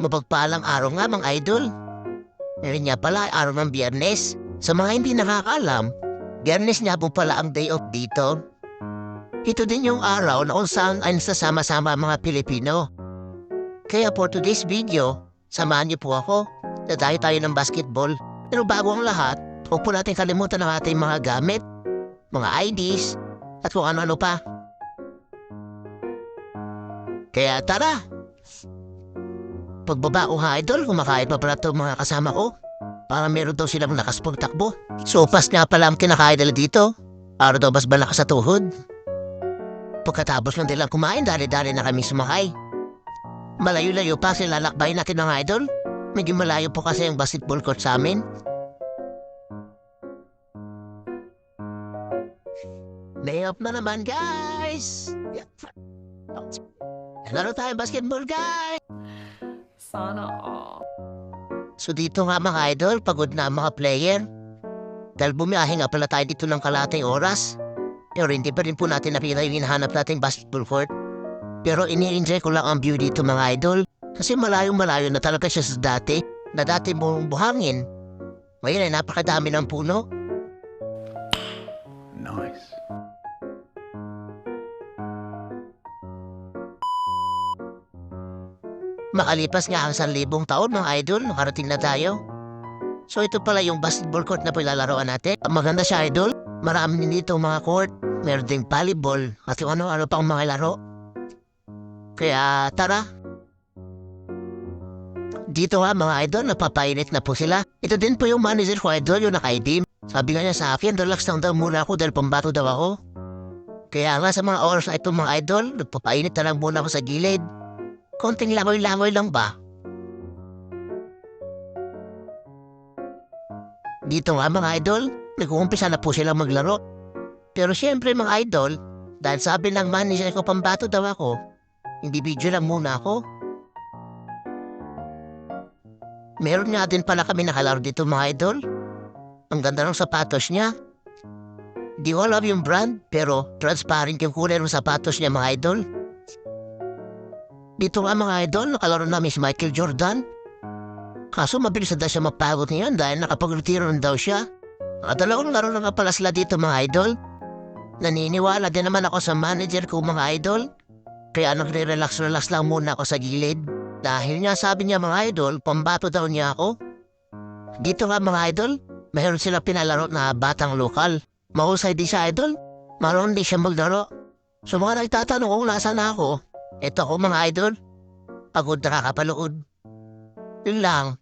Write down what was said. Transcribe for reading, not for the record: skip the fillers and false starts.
Mapagpalang araw nga mga idol. Ngayon nga pala araw ng Biyernes. Sa mga hindi nakakaalam, Biyernes nga po pala ang day off dito. Ito din yung araw na kung saan ay nasasama-sama ang mga Pilipino. Kaya for today's video, samahan niyo po ako. Dadayo tayo ng basketball. Pero bago ang lahat, huwag po natin kalimutan ang ating mga gamit, mga IDs, at kung ano-ano pa. Kaya tara! Pagbaba ko ha idol, kumakain pa pala itong mga kasama ko. Para meron daw silang lakas pagtakbo. Sopas nga pala ang kinakain nila dito. Araw daw mas malakas sa tuhod. Pagkatapos lang nilang kumain, dali-dali na kami sumakay. Malayo-layo pa sila lalakbayin natin mga idol. Medyo malayo po kasi ang basketball court sa amin. Layup na naman guys! Laro tayo basketball guys! Sana all. So dito nga mga idol, pagod na ang mga player. Dahil bumiyahe nga pala tayo dito ng kalating oras. Pero hindi pa rin po natin napila yung hinahanap nating basketball court. Pero ini-enjoy ko lang ang view dito mga idol. Kasi malayong-malayo na talaga siya sa dati. Na dati mong buhangin. Ngayon ay napakadami ng puno. Nice. Makalipas nga ang 1,000 taon mga idol, nakarating na tayo. So ito pala yung basketball court na pilalaroan natin. Maganda siya idol. Marami din dito mga court. Meron ding volleyball at kung ano-ano pang mga laro. Kaya tara. Dito nga mga idol, napapainit na po sila. Ito din po yung manager ko idol, yung naka-ID. Sabi nga niya sa akin, relax lang daw muna ako dahil pambato daw ako. Kaya nga sa mga oras na ito mga idol, nagpapainit na lang muna ako sa gilid. Konting langoy-langoy lang ba? Dito nga mga idol, nag-uumpisa na po silang maglaro. Pero syempre mga idol, dahil sabi ng manager ko pambato daw ako, hindi video lang muna ako. Meron nga din pala kami nakalaro dito mga idol. Ang ganda ng sapatos niya. Di ko alam yung brand, pero transparent yung kulay ng sapatos niya mga idol. Dito nga mga idol, nakalaro namin si Michael Jordan. Kaso mabilis na daw siya mapagod niyan dahil nakapag-retiro na daw siya. Dalawang laro na nga pala sila dito mga idol. Naniniwala din naman ako sa manager ko mga idol. Kaya nagre-relax-relax lang muna ako sa gilid. Dahil nga sabi niya mga idol, pambato daw niya ako. Dito nga mga idol, mayroon sila pinalaro na batang lokal. Mahusay di siya idol, marunong di siya maglaro. So mga nagtatanong kung nasaan ako, eto ako mga idol, pagod nakakapalood. Yun lang.